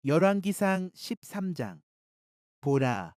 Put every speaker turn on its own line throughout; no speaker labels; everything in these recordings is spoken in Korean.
열왕기상 13장. 보라,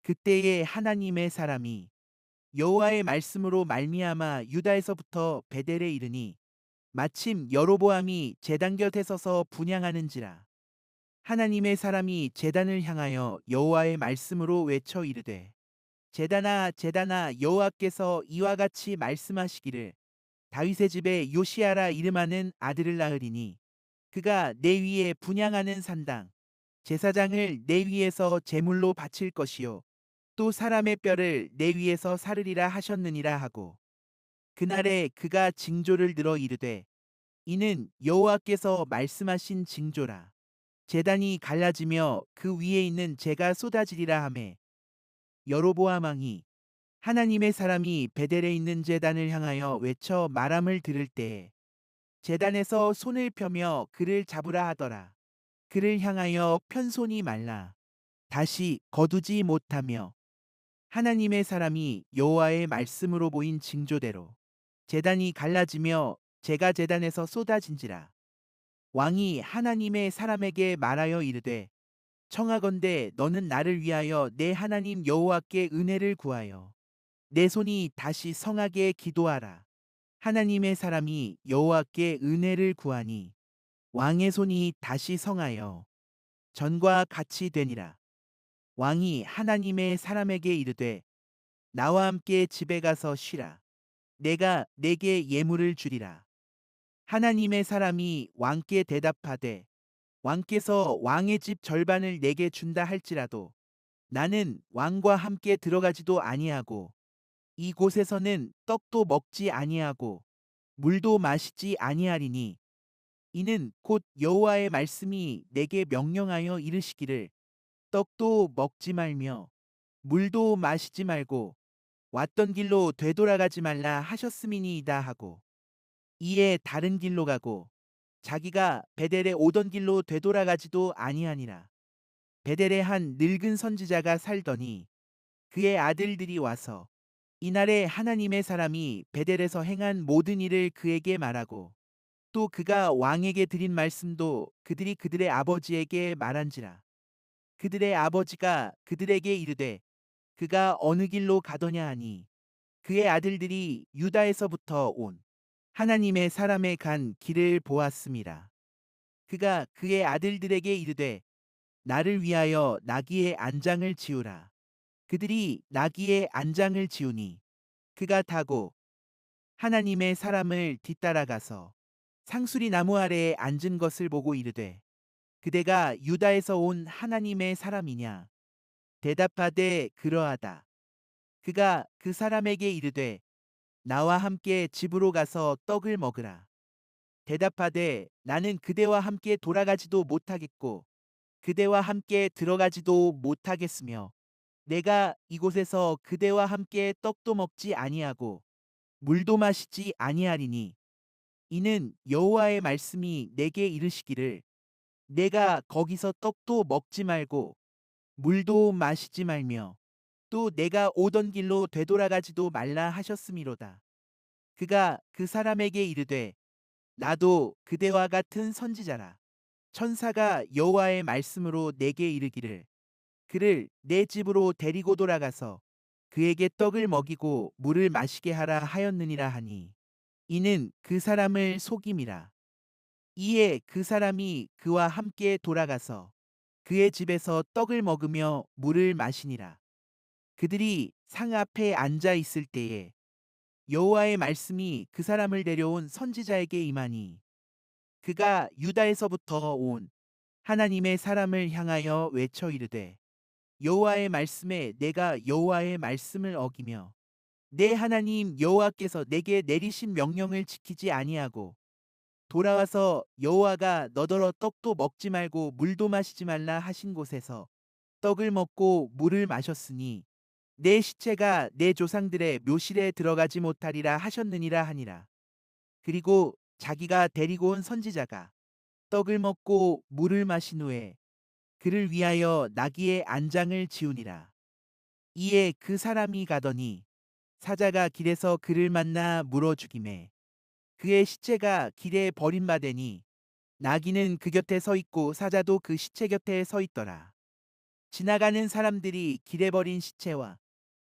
그때에 하나님의 사람이 여호와의 말씀으로 말미암아 유다에서부터 베델에 이르니 마침 여로보암이 제단 곁에 서서 분향하는지라. 하나님의 사람이 제단을 향하여 여호와의 말씀으로 외쳐 이르되, 제단아 제단아, 여호와께서 이와 같이 말씀하시기를, 다윗의 집에 요시아라 이름하는 아들을 낳으리니 그가 내 위에 분향하는 산당 제사장을 내 위에서 제물로 바칠 것이요 또 사람의 뼈를 내 위에서 사르리라 하셨느니라 하고, 그날에 그가 징조를 들어 이르되, 이는 여호와께서 말씀하신 징조라. 제단이 갈라지며 그 위에 있는 재가 쏟아지리라 하매, 여로보암 왕이 하나님의 사람이 베델에 있는 제단을 향하여 외쳐 말함을 들을 때에 제단에서 손을 펴며 그를 잡으라 하더라. 그를 향하여 편손이 말라 다시 거두지 못하며, 하나님의 사람이 여호와의 말씀으로 보인 징조대로 제단이 갈라지며 재가 제단에서 쏟아진지라. 왕이 하나님의 사람에게 말하여 이르되, 청하건대 너는 나를 위하여 내 하나님 여호와께 은혜를 구하여 내 손이 다시 성하게 기도하라. 하나님의 사람이 여호와께 은혜를 구하니 왕의 손이 다시 성하여 전과 같이 되니라. 왕이 하나님의 사람에게 이르되, 나와 함께 집에 가서 쉬라. 내가 내게 예물을 주리라. 하나님의 사람이 왕께 대답하되, 왕께서 왕의 집 절반을 내게 준다 할지라도 나는 왕과 함께 들어가지도 아니하고 이곳에서는 떡도 먹지 아니하고 물도 마시지 아니하리니, 이는 곧 여호와의 말씀이 내게 명령하여 이르시기를, 떡도 먹지 말며 물도 마시지 말고 왔던 길로 되돌아가지 말라 하셨음이니이다 하고, 이에 다른 길로 가고 자기가 베델에 오던 길로 되돌아가지도 아니하니라. 베델에 한 늙은 선지자가 살더니 그의 아들들이 와서 이날에 하나님의 사람이 베델에서 행한 모든 일을 그에게 말하고, 또 그가 왕에게 드린 말씀도 그들이 그들의 아버지에게 말한지라. 그들의 아버지가 그들에게 이르되, 그가 어느 길로 가더냐 하니, 그의 아들들이 유다에서부터 온 하나님의 사람의 간 길을 보았음이라. 그가 그의 아들들에게 이르되, 나를 위하여 나귀의 안장을 지우라. 그들이 나귀의 안장을 지우니 그가 타고 하나님의 사람을 뒤따라가서 상수리 나무 아래에 앉은 것을 보고 이르되, 그대가 유다에서 온 하나님의 사람이냐? 대답하되 그러하다. 그가 그 사람에게 이르되, 나와 함께 집으로 가서 떡을 먹으라. 대답하되, 나는 그대와 함께 돌아가지도 못하겠고 그대와 함께 들어가지도 못하겠으며, 내가 이곳에서 그대와 함께 떡도 먹지 아니하고 물도 마시지 아니하리니, 이는 여호와의 말씀이 내게 이르시기를, 내가 거기서 떡도 먹지 말고 물도 마시지 말며 또 내가 오던 길로 되돌아가지도 말라 하셨음이로다. 그가 그 사람에게 이르되, 나도 그대와 같은 선지자라. 천사가 여호와의 말씀으로 내게 이르기를, 그를 내 집으로 데리고 돌아가서 그에게 떡을 먹이고 물을 마시게 하라 하였느니라 하니, 이는 그 사람을 속임이라. 이에 그 사람이 그와 함께 돌아가서 그의 집에서 떡을 먹으며 물을 마시니라. 그들이 상 앞에 앉아 있을 때에 여호와의 말씀이 그 사람을 데려온 선지자에게 임하니, 그가 유다에서부터 온 하나님의 사람을 향하여 외쳐 이르되, 여호와의 말씀에 내가 여호와의 말씀을 어기며 내 하나님 여호와께서 내게 내리신 명령을 지키지 아니하고 돌아와서 여호와가 너더러 떡도 먹지 말고 물도 마시지 말라 하신 곳에서 떡을 먹고 물을 마셨으니 내 시체가 내 조상들의 묘실에 들어가지 못하리라 하셨느니라 하니라. 그리고 자기가 데리고 온 선지자가 떡을 먹고 물을 마신 후에 그를 위하여 나귀의 안장을 지우니라. 이에 그 사람이 가더니 사자가 길에서 그를 만나 물어 죽이매, 그의 시체가 길에 버림받으니 나귀는 그 곁에 서 있고 사자도 그 시체 곁에 서 있더라. 지나가는 사람들이 길에 버린 시체와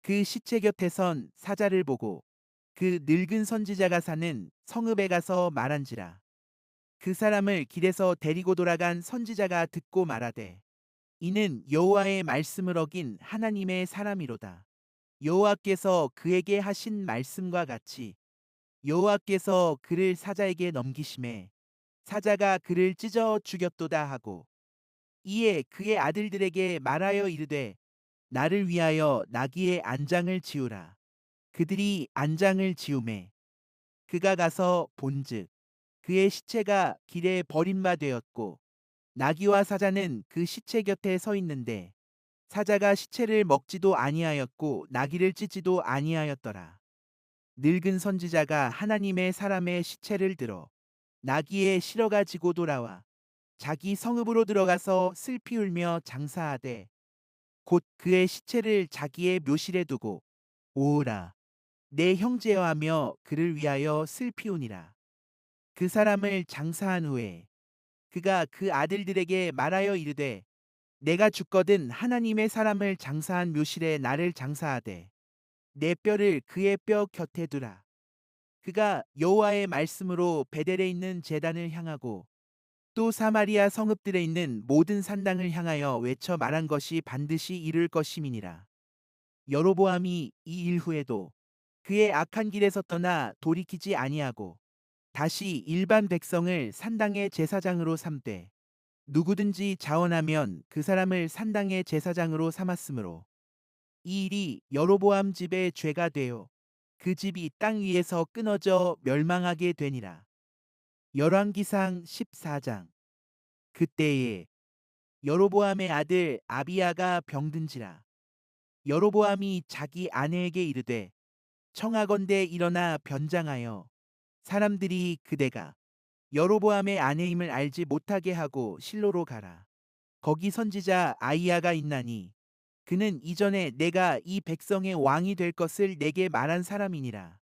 그 시체 곁에 선 사자를 보고 그 늙은 선지자가 사는 성읍에 가서 말한지라. 그 사람을 길에서 데리고 돌아간 선지자가 듣고 말하되 이는 여호와의 말씀을 어긴 하나님의 사람이로다. 여호와께서 그에게 하신 말씀과 같이 여호와께서 그를 사자에게 넘기심에 사자가 그를 찢어 죽였도다 하고 이에 그의 아들들에게 말하여 이르되 나를 위하여 나귀의 안장을 지우라. 그들이 안장을 지우매 그가 가서 본즉 그의 시체가 길에 버린 바 되었고 나귀와 사자는 그 시체 곁에 서 있는데 사자가 시체를 먹지도 아니하였고 나귀를 찢지도 아니하였더라. 늙은 선지자가 하나님의 사람의 시체를 들어 나귀에 실어 가지고 돌아와 자기 성읍으로 들어가서 슬피 울며 장사하되 곧 그의 시체를 자기의 묘실에 두고 오라 내 형제여 하며 그를 위하여 슬피우니라. 그 사람을 장사한 후에 그가 그 아들들에게 말하여 이르되 내가 죽거든 하나님의 사람을 장사한 묘실에 나를 장사하되 내 뼈를 그의 뼈 곁에 두라. 그가 여호와의 말씀으로 베델에 있는 제단을 향하고 또 사마리아 성읍들에 있는 모든 산당을 향하여 외쳐 말한 것이 반드시 이룰 것임이니라. 여로보암이 이 일 후에도 그의 악한 길에서 떠나 돌이키지 아니하고 다시 일반 백성을 산당의 제사장으로 삼되 누구든지 자원하면 그 사람을 산당의 제사장으로 삼았으므로 이 일이 여로보암 집의 죄가 되어 그 집이 땅 위에서 끊어져 멸망하게 되니라. 열왕기상 14장. 그때에 여로보암의 아들 아비야가 병든지라. 여로보암이 자기 아내에게 이르되 청하건대 일어나 변장하여 사람들이 그대가 여로보암의 아내임을 알지 못하게 하고 실로로 가라. 거기 선지자 아이야가 있나니 그는 이전에 내가 이 백성의 왕이 될 것을 내게 말한 사람이니라.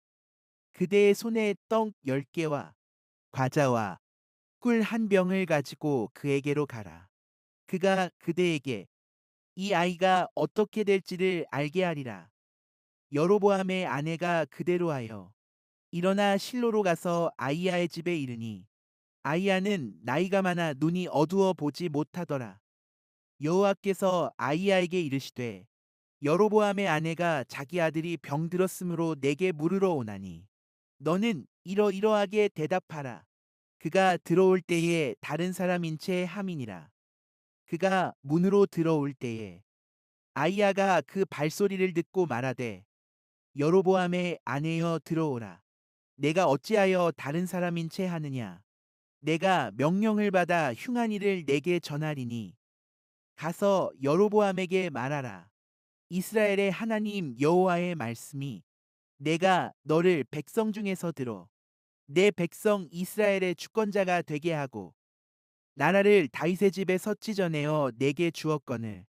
그대의 손에 떡 10개와 과자와 꿀 한 병을 가지고 그에게로 가라. 그가 그대에게 이 아이가 어떻게 될지를 알게 하리라. 여로보암의 아내가 그대로 하여 일어나 실로로 가서 아이야의 집에 이르니 아이야는 나이가 많아 눈이 어두워 보지 못하더라. 여호와께서 아이야에게 이르시되 여로보암의 아내가 자기 아들이 병들었으므로 내게 물으러 오나니 너는 이러이러하게 대답하라. 그가 들어올 때에 다른 사람인 채 함이니라. 그가 문으로 들어올 때에 아이야가 그 발소리를 듣고 말하되 여로보암의 아내여 들어오라. 내가 어찌하여 다른 사람인 채 하느냐. 내가 명령을 받아 흉한 일을 내게 전하리니 가서 여로보암에게 말하라. 이스라엘의 하나님 여호와의 말씀이 내가 너를 백성 중에서 들어 내 백성 이스라엘의 주권자가 되게 하고 나라를 다윗의 집에 섰지 전에어 내게 주었거늘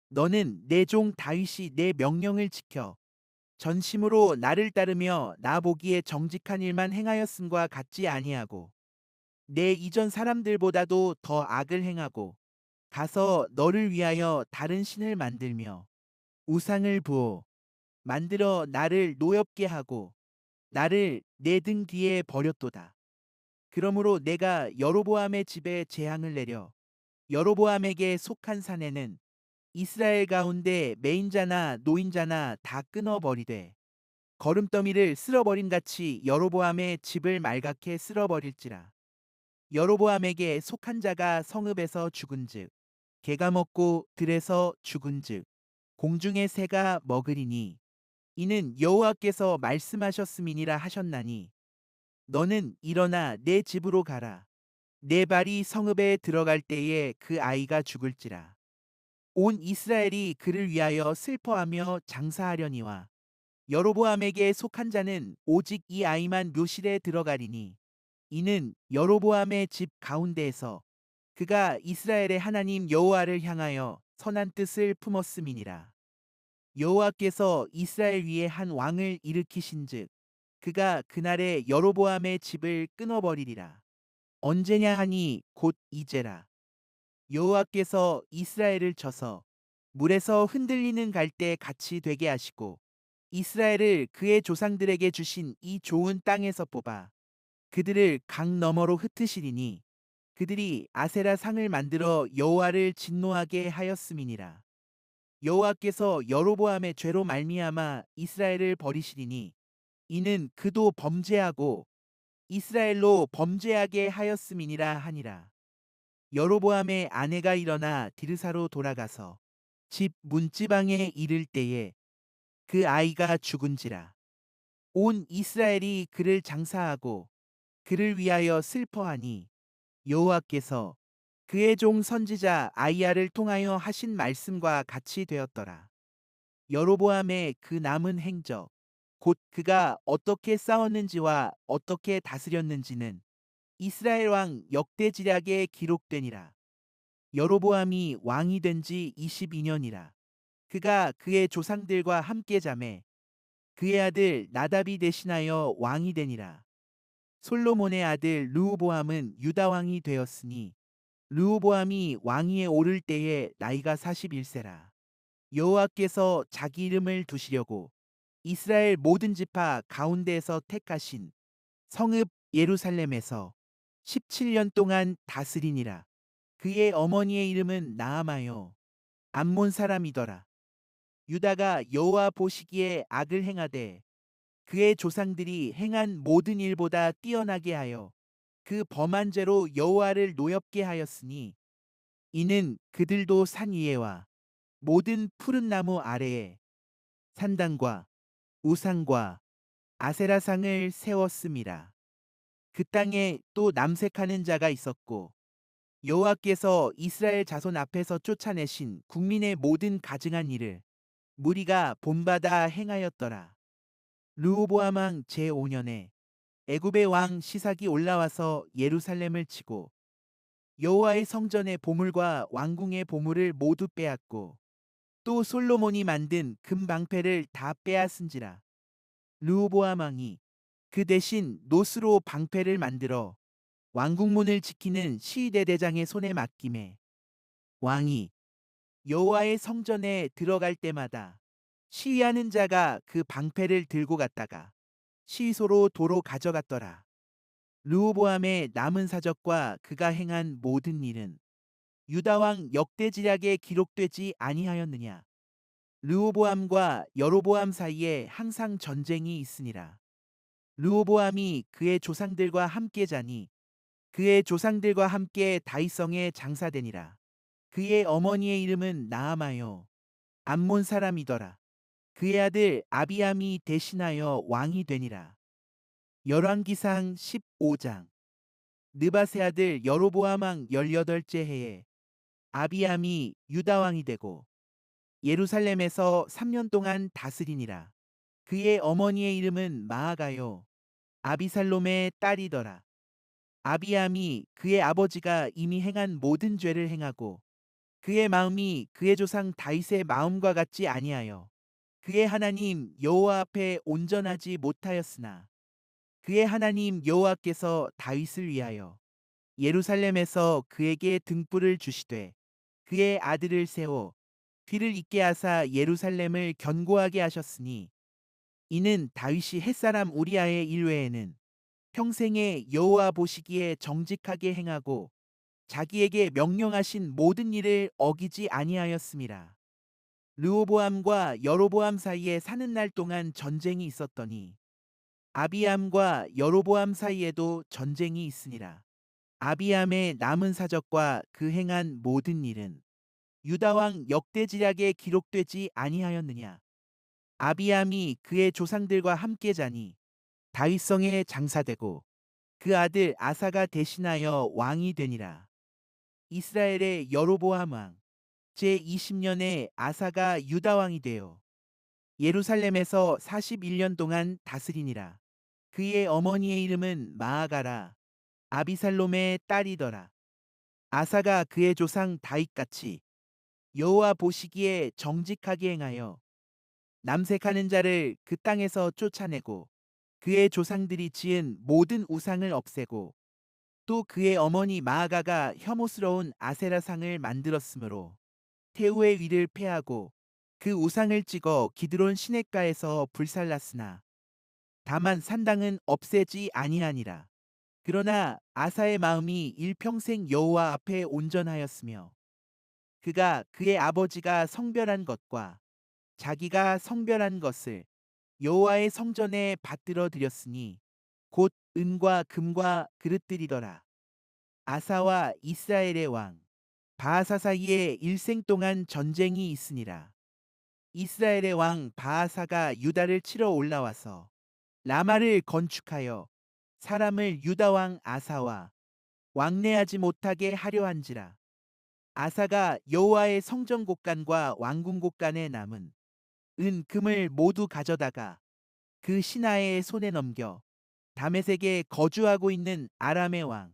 너는 내 종 다윗이 내 명령을 지켜 전심으로 나를 따르며 나 보기에 정직한 일만 행하였음과 같지 아니하고 내 이전 사람들보다도 더 악을 행하고 가서 너를 위하여 다른 신을 만들며 우상을 부어 만들어 나를 노엽게 하고 나를 내 등 뒤에 버렸도다. 그러므로 내가 여로보암의 집에 재앙을 내려 여로보암에게 속한 산에는 이스라엘 가운데 매인자나 노인자나 다 끊어버리되 거름더미를 쓸어버림 같이 여로보암의 집을 말갛게 쓸어버릴지라. 여로보암에게 속한 자가 성읍에서 죽은즉 개가 먹고 들에서 죽은즉 공중의 새가 먹으리니 이는 여호와께서 말씀하셨음이니라 하셨나니 너는 일어나 내 집으로 가라. 내 발이 성읍에 들어갈 때에 그 아이가 죽을지라. 온 이스라엘이 그를 위하여 슬퍼하며 장사하려니와 여로보암에게 속한 자는 오직 이 아이만 묘실에 들어가리니 이는 여로보암의 집 가운데에서 그가 이스라엘의 하나님 여호와를 향하여 선한 뜻을 품었음이니라. 여호와께서 이스라엘 위에 한 왕을 일으키신즉 그가 그날에 여로보암의 집을 끊어버리리라. 언제냐 하니 곧 이제라. 여호와께서 이스라엘을 쳐서 물에서 흔들리는 갈대 같이 되게 하시고 이스라엘을 그의 조상들에게 주신 이 좋은 땅에서 뽑아 그들을 강 너머로 흩으시리니 그들이 아세라 상을 만들어 여호와를 진노하게 하였음이니라. 여호와께서 여로보암의 죄로 말미암아 이스라엘을 버리시리니 이는 그도 범죄하고 이스라엘로 범죄하게 하였음이니라 하니라. 여로보암의 아내가 일어나 디르사로 돌아가서 집 문지방에 이를 때에 그 아이가 죽은지라. 온 이스라엘이 그를 장사하고 그를 위하여 슬퍼하니 여호와께서 그의 종 선지자 아이야를 통하여 하신 말씀과 같이 되었더라. 여로보암의 그 남은 행적 곧 그가 어떻게 싸웠는지와 어떻게 다스렸는지는 이스라엘 왕 역대지략에 기록되니라. 여로보암이 왕이 된 지 22년이라. 그가 그의 조상들과 함께 자매 그의 아들 나답이 대신하여 왕이 되니라. 솔로몬의 아들 르호보암은 유다 왕이 되었으니 르호보암이 왕위에 오를 때에 나이가 41세라. 여호와께서 자기 이름을 두시려고 이스라엘 모든 지파 가운데에서 택하신 성읍 예루살렘에서 17년 동안 다스리니라. 그의 어머니의 이름은 나아마요 암몬 사람이더라. 유다가 여호와 보시기에 악을 행하되 그의 조상들이 행한 모든 일보다 뛰어나게 하여 그 범한 죄로 여호와를 노엽게 하였으니 이는 그들도 산 위에와 모든 푸른 나무 아래에 산당과 우상과 아세라상을 세웠음이라. 그 땅에 또 남색하는 자가 있었고 여호와께서 이스라엘 자손 앞에서 쫓아내신 국민의 모든 가증한 일을 무리가 본받아 행하였더라. 르호보암 왕 제5년에 애굽의 왕 시삭이 올라와서 예루살렘을 치고 여호와의 성전의 보물과 왕궁의 보물을 모두 빼앗고 또 솔로몬이 만든 금 방패를 다 빼앗은지라. 르호보암 왕이 그 대신 노스로 방패를 만들어 왕궁문을 지키는 시대대장의 손에 맡김에 왕이 여호와의 성전에 들어갈 때마다 시위하는 자가 그 방패를 들고 갔다가 시소로 도로 가져갔더라. 르호보암의 남은 사적과 그가 행한 모든 일은 유다 왕 역대지략에 기록되지 아니하였느냐. 르호보암과 여로보암 사이에 항상 전쟁이 있으니라. 르호보암이 그의 조상들과 함께 자니 그의 조상들과 함께 다윗성에 장사되니라. 그의 어머니의 이름은 나아마요 암몬 사람이더라. 그의 아들 아비암이 대신하여 왕이 되니라. 열왕기상 15장. 느바세 아들 여로보암 왕 18째 해에 아비암이 유다 왕이 되고 예루살렘에서 3년 동안 다스리니라. 그의 어머니의 이름은 마아가요 아비살롬의 딸이더라. 아비암이 그의 아버지가 이미 행한 모든 죄를 행하고 그의 마음이 그의 조상 다윗의 마음과 같지 아니하여 그의 하나님 여호와 앞에 온전하지 못하였으나 그의 하나님 여호와께서 다윗을 위하여 예루살렘에서 그에게 등불을 주시되 그의 아들을 세워 뒤를 잇게 하사 예루살렘을 견고하게 하셨으니 이는 다윗이 햇사람 우리아의 일 외에는 평생에 여호와 보시기에 정직하게 행하고 자기에게 명령하신 모든 일을 어기지 아니하였음이라. 르호보암과 여로보암 사이에 사는 날 동안 전쟁이 있었더니 아비암과 여로보암 사이에도 전쟁이 있으니라. 아비암의 남은 사적과 그 행한 모든 일은 유다 왕 역대지략에 기록되지 아니하였느냐. 아비암이 그의 조상들과 함께 자니 다윗성에 장사되고 그 아들 아사가 대신하여 왕이 되니라. 이스라엘의 여로보암 왕 제20년에 아사가 유다 왕이 되어 예루살렘에서 41년 동안 다스리니라. 그의 어머니의 이름은 마아가라 아비살롬의 딸이더라. 아사가 그의 조상 다윗같이 여호와 보시기에 정직하게 행하여 남색하는 자를 그 땅에서 쫓아내고 그의 조상들이 지은 모든 우상을 없애고 또 그의 어머니 마아가가 혐오스러운 아세라상을 만들었으므로 태우의 위를 패하고 그 우상을 찍어 기드론 시냇가에서 불살랐으나 다만 산당은 없애지 아니하니라. 그러나 아사의 마음이 일평생 여호와 앞에 온전하였으며 그가 그의 아버지가 성별한 것과 자기가 성별한 것을 여호와의 성전에 받들어 드렸으니 곧 은과 금과 그릇들이더라. 아사와 이스라엘의 왕 바하사 사이에 일생 동안 전쟁이 있으니라. 이스라엘의 왕 바하사가 유다를 치러 올라와서 라마를 건축하여 사람을 유다 왕 아사와 왕래하지 못하게 하려 한지라. 아사가 여호와의 성전 곳간과 왕궁 곳간에 남은 은 금을 모두 가져다가 그 신하의 손에 넘겨 다메섹에 거주하고 있는 아람의 왕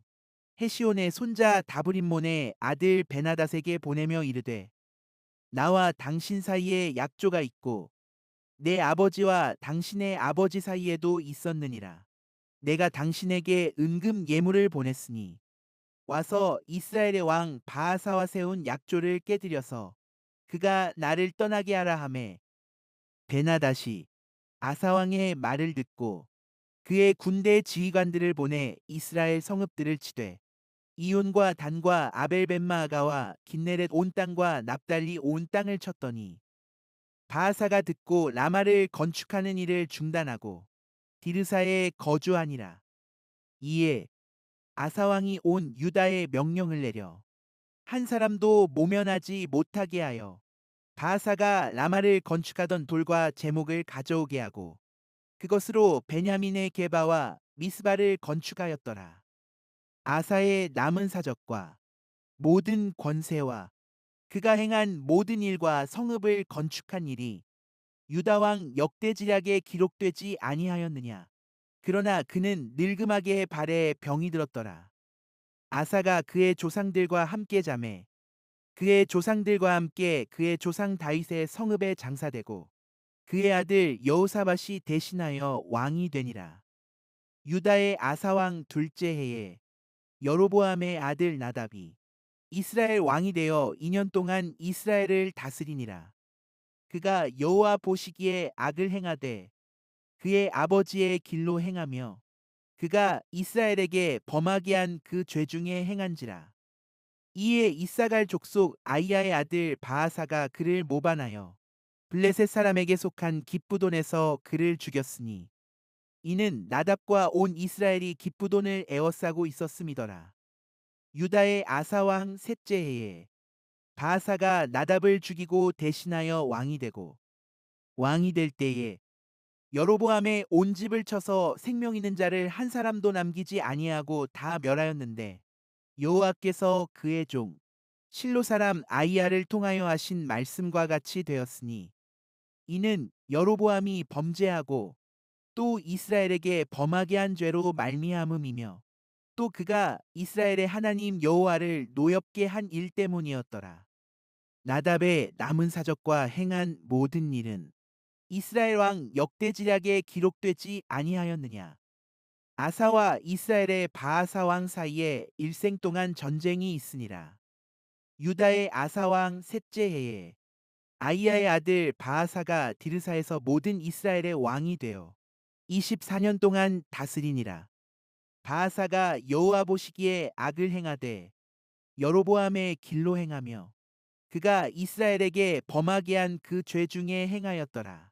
헤시온의 손자 다브림몬의 아들 베나다색에 보내며 이르되 나와 당신 사이에 약조가 있고 내 아버지와 당신의 아버지 사이에도 있었느니라. 내가 당신에게 은금 예물을 보냈으니 와서 이스라엘의 왕 바하사와 세운 약조를 깨뜨려서 그가 나를 떠나게 하라 하매 베나다시 아사 왕의 말을 듣고 그의 군대 지휘관들을 보내 이스라엘 성읍들을 치되 이온과 단과 아벨벤마아가와 긴네렛 온 땅과 납달리 온 땅을 쳤더니 바하사가 듣고 라마를 건축하는 일을 중단하고 디르사에 거주하니라. 이에 아사 왕이 온 유다에 명령을 내려 한 사람도 모면하지 못하게 하여 바하사가 라마를 건축하던 돌과 제목을 가져오게 하고 그것으로 베냐민의 게바와 미스바를 건축하였더라. 아사의 남은 사적과 모든 권세와 그가 행한 모든 일과 성읍을 건축한 일이 유다 왕 역대지략에 기록되지 아니하였느냐. 그러나 그는 늙음하게 발에 병이 들었더라. 아사가 그의 조상들과 함께 자매 그의 조상들과 함께 그의 조상 다윗의 성읍에 장사되고 그의 아들 여호사밧이 대신하여 왕이 되니라. 유다의 아사 왕 둘째 해에 여로보암의 아들 나답이 이스라엘 왕이 되어 2년 동안 이스라엘을 다스리니라. 그가 여호와 보시기에 악을 행하되 그의 아버지의 길로 행하며 그가 이스라엘에게 범하게 한 그 죄 중에 행한지라. 이에 이사갈 족속 아이야의 아들 바하사가 그를 모반하여 블레셋 사람에게 속한 기쁘돈에서 그를 죽였으니 이는 나답과 온 이스라엘이 기쁘돈을 에워싸고 있었음이더라. 유다의 아사 왕 셋째 해에 바하사가 나답을 죽이고 대신하여 왕이 되고 왕이 될 때에 여로보암의 온 집을 쳐서 생명 있는 자를 한 사람도 남기지 아니하고 다 멸하였는데 여호와께서 그의 종 실로 사람 아이야를 통하여 하신 말씀과 같이 되었으니 이는 여로보암이 범죄하고 또 이스라엘에게 범하게 한 죄로 말미암음이며 또 그가 이스라엘의 하나님 여호와를 노엽게 한 일 때문이었더라. 나답의 남은 사적과 행한 모든 일은 이스라엘 왕 역대지략에 기록되지 아니하였느냐. 아사와 이스라엘의 바하사 왕 사이에 일생 동안 전쟁이 있으니라. 유다의 아사 왕 셋째 해에 아이야의 아들 바하사가 디르사에서 모든 이스라엘의 왕이 되어 24년 동안 다스리니라. 바하사가 여호와 보시기에 악을 행하되 여로보암의 길로 행하며 그가 이스라엘에게 범하게 한 그 죄 중에 행하였더라.